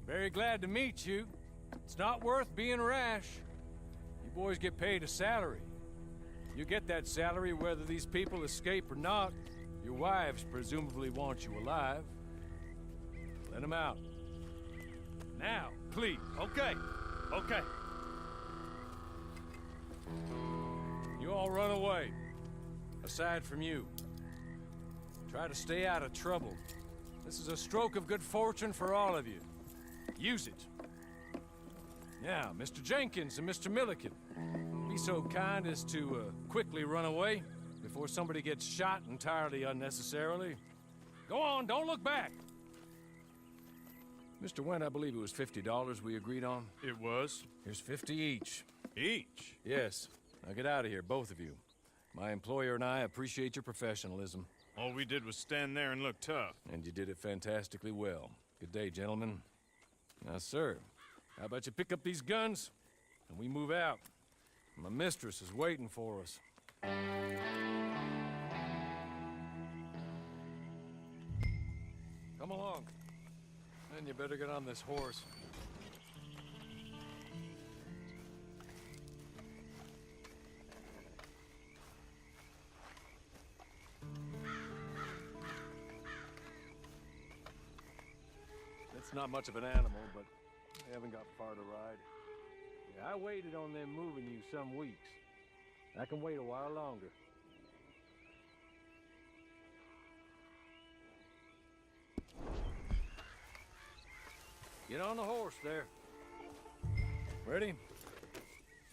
Very glad to meet you. It's not worth being rash. You boys get paid a salary. You get that salary whether these people escape or not. Your wives presumably want you alive. Let them out. Now, please. Okay. You all run away. Aside from you. Try to stay out of trouble. This is a stroke of good fortune for all of you. Use it. Now, Mr. Jenkins and Mr. Milliken, be so kind as to quickly run away before somebody gets shot entirely unnecessarily. Go on, don't look back. Mr. Wendt, I believe it was $50 we agreed on. It was. Here's 50 each. Each? Yes. Now get out of here, both of you. My employer and I appreciate your professionalism. All we did was stand there and look tough. And you did it fantastically well. Good day, gentlemen. Now, sir, how about you pick up these guns, and we move out? My mistress is waiting for us. Come along. Then you better get on this horse. It's not much of an animal, but they haven't got far to ride. Yeah, I waited on them moving you some weeks. I can wait a while longer. Get on the horse there. Ready?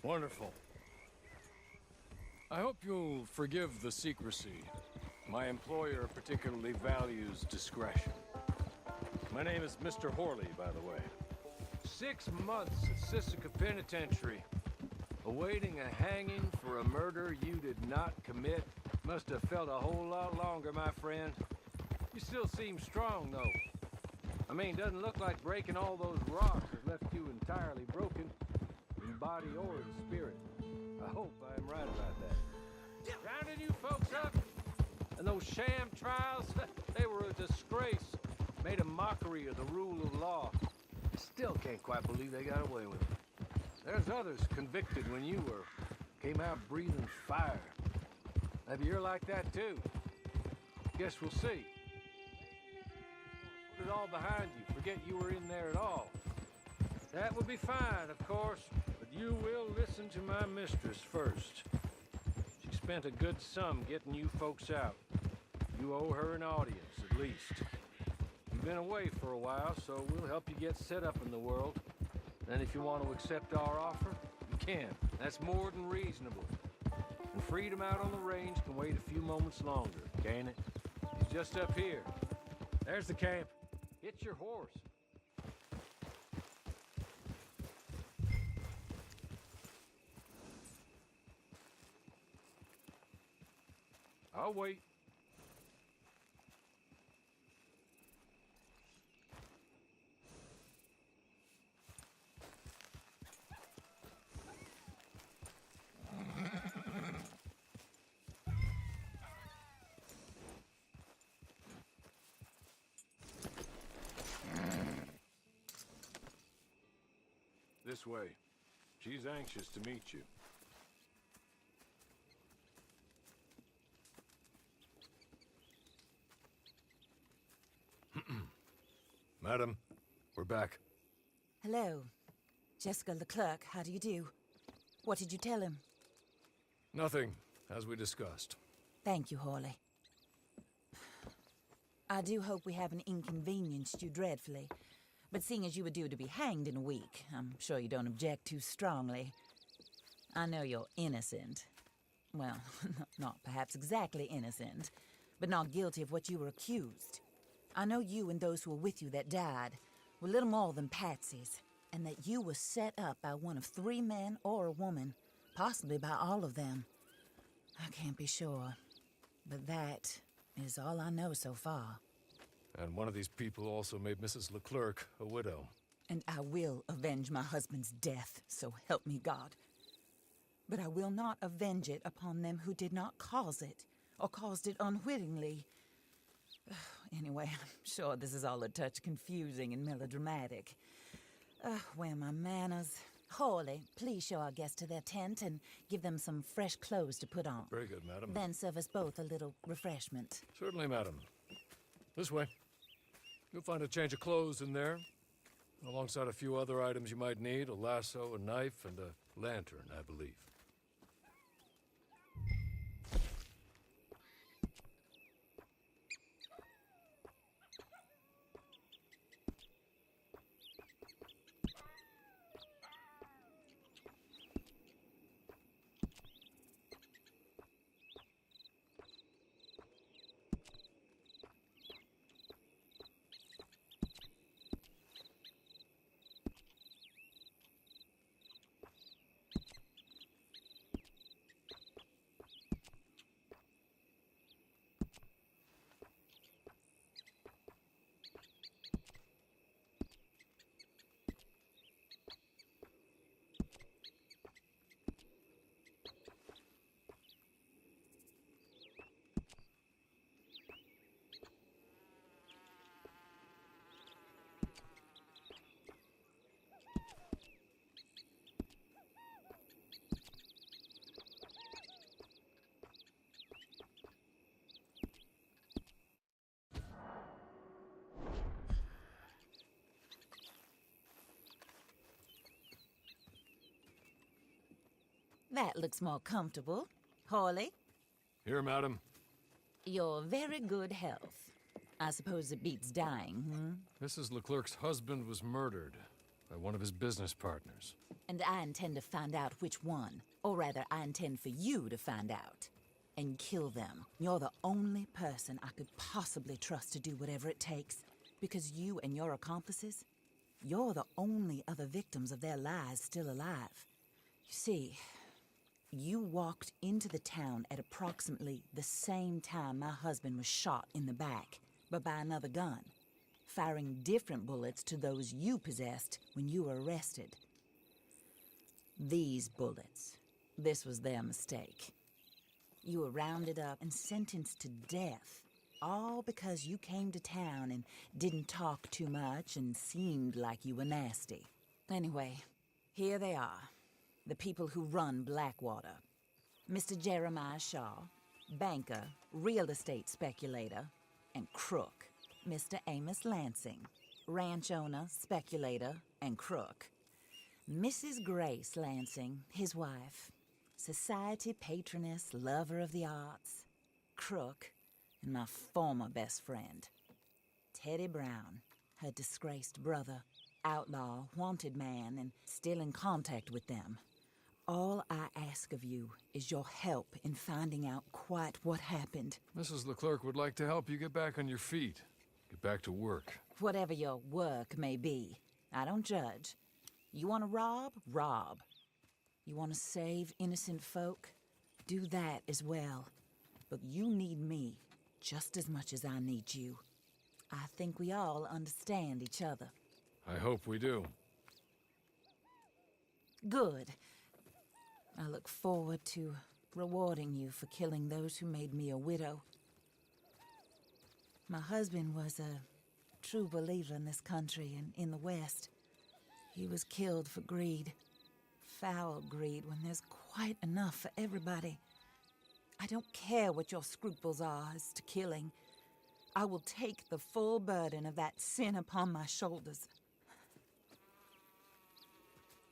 Wonderful. I hope you'll forgive the secrecy. My employer particularly values discretion. My name is Mr. Horley, by the way. 6 months at Sisika Penitentiary. Awaiting a hanging for a murder you did not commit. Must have felt a whole lot longer, my friend. You still seem strong, though. I mean, doesn't look like breaking all those rocks has left you entirely broken, in body or in spirit. I hope I am right about that. Rounding you folks up, and those sham trials, they were a disgrace. Made a mockery of the rule of law. Still can't quite believe they got away with it. There's others convicted when you were. Came out breathing fire. Maybe you're like that too. Guess we'll see. Put it all behind you. Forget you were in there at all. That would be fine, of course, but you will listen to my mistress first. She spent a good sum getting you folks out. You owe her an audience, at least. You've been away for a while, so we'll help you get set up in the world. Then if you want to accept our offer, you can. That's more than reasonable. And freedom out on the range can wait a few moments longer, can't it? It's just up here. There's the camp. Get your horse. I'll wait. This way. She's anxious to meet you. Madam, we're back. Hello. Jessica Leclerc, how do you do? What did you tell him? Nothing, as we discussed. Thank you, Horley. I do hope we haven't inconvenienced you dreadfully. But seeing as you were due to be hanged in a week, I'm sure you don't object too strongly. I know you're innocent. Well, not perhaps exactly innocent, but not guilty of what you were accused. I know you and those who were with you that died were little more than patsies, and that you were set up by one of 3 men or a woman, possibly by all of them. I can't be sure, but that is all I know so far. And one of these people also made Mrs. Leclerc a widow. And I will avenge my husband's death, so help me God. But I will not avenge it upon them who did not cause it, or caused it unwittingly. Anyway, I'm sure this is all a touch confusing and melodramatic. Where are my manners? Hawley, please show our guests to their tent and give them some fresh clothes to put on. Very good, madam. Then serve us both a little refreshment. Certainly, madam. This way. You'll find a change of clothes in there, alongside a few other items you might need, a lasso, a knife, and a lantern, I believe. That looks more comfortable. Hawley, Here, madam. your very good health. I suppose it beats dying, Mrs. Leclerc's husband was murdered by one of his business partners. And I intend to find out which one. Or rather, I intend for you to find out. And kill them. You're the only person I could possibly trust to do whatever it takes. Because you and your accomplices, you're the only other victims of their lies still alive. You see, you walked into the town at approximately the same time my husband was shot in the back, but by another gun, firing different bullets to those you possessed when you were arrested. These bullets, this was their mistake. You were rounded up and sentenced to death, all because you came to town and didn't talk too much and seemed like you were nasty. Anyway, here they are. The people who run Blackwater. Mr. Jeremiah Shaw, banker, real estate speculator, and crook. Mr. Amos Lansing, ranch owner, speculator, and crook. Mrs. Grace Lansing, his wife, society patroness, lover of the arts, crook, and my former best friend. Teddy Brown, her disgraced brother, outlaw, wanted man, and still in contact with them. All I ask of you is your help in finding out quite what happened. Mrs. Leclerc would like to help you get back on your feet. Get back to work. Whatever your work may be, I don't judge. You want to rob? Rob. You want to save innocent folk? Do that as well. But you need me just as much as I need you. I think we all understand each other. I hope we do. Good. I look forward to rewarding you for killing those who made me a widow. My husband was a true believer in this country and in the West. He was killed for greed. Foul greed when there's quite enough for everybody. I don't care what your scruples are as to killing. I will take the full burden of that sin upon my shoulders.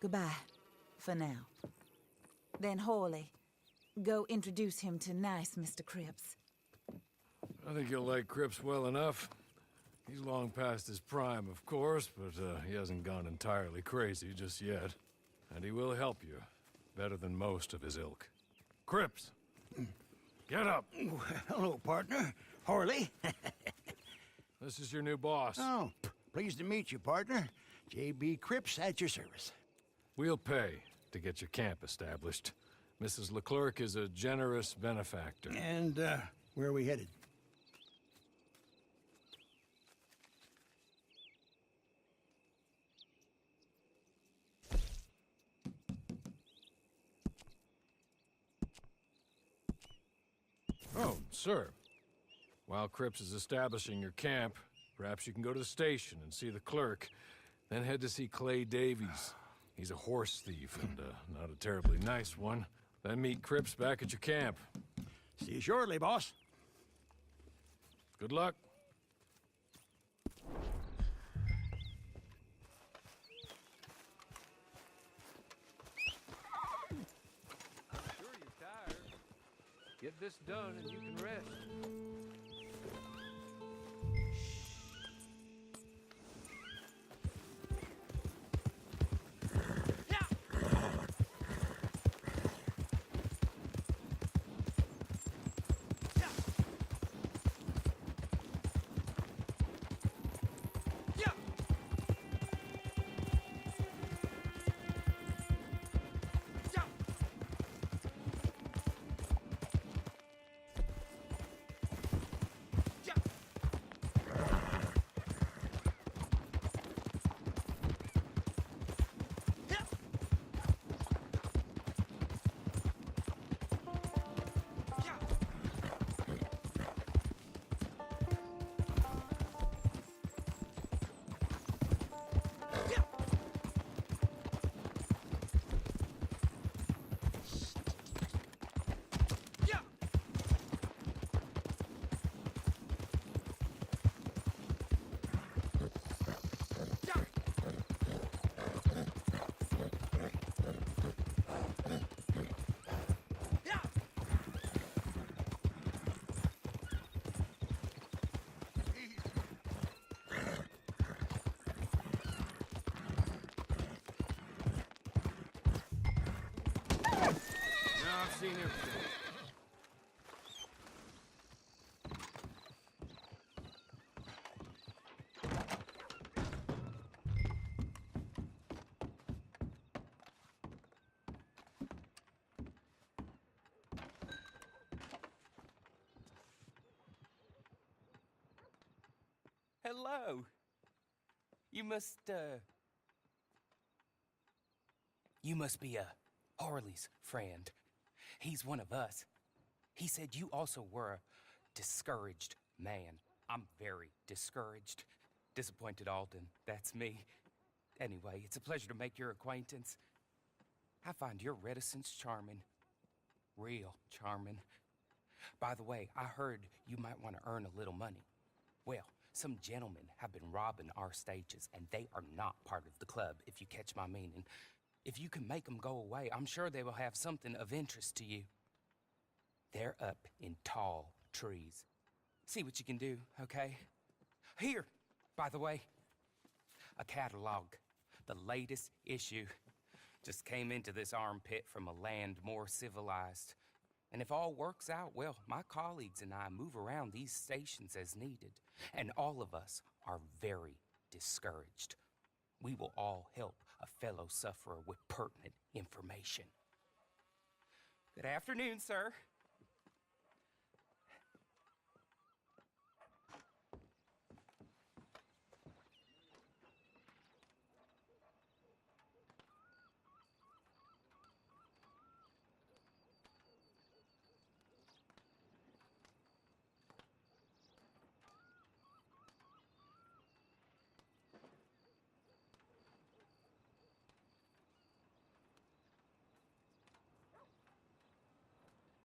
Goodbye, for now. Then Hawley, go introduce him to nice Mr. Cripps. I think you'll like Cripps well enough. He's long past his prime, of course, but he hasn't gone entirely crazy just yet. And he will help you, better than most of his ilk. Cripps! Get up! Hello, partner. Hawley. This is your new boss. Oh, pleased to meet you, partner. J.B. Cripps at your service. We'll pay to get your camp established. Mrs. Leclerc is a generous benefactor. And, where are we headed? Oh, sir. While Cripps is establishing your camp, perhaps you can go to the station and see the clerk, then head to see Clay Davies. He's a horse thief, and not a terribly nice one. Then meet Cripps back at your camp. See you shortly, boss. Good luck. Sure you're tired. Get this done and you can rest. Now I've seen everything. Hello. You must be Harley's friend. He's one of us. He said you also were a discouraged man. I'm very discouraged. Disappointed Alden, that's me. Anyway, it's a pleasure to make your acquaintance. I find your reticence charming. Real charming. By the way, I heard you might want to earn a little money. Well, some gentlemen have been robbing our stages, and they are not part of the club, if you catch my meaning. If you can make them go away, I'm sure they will have something of interest to you. They're up in tall trees. See what you can do, okay? Here, by the way, a catalog. The latest issue. Just came into this armpit from a land more civilized. And if all works out, well, my colleagues and I move around these stations as needed. And all of us are very discouraged. We will all help a fellow sufferer with pertinent information. Good afternoon, sir.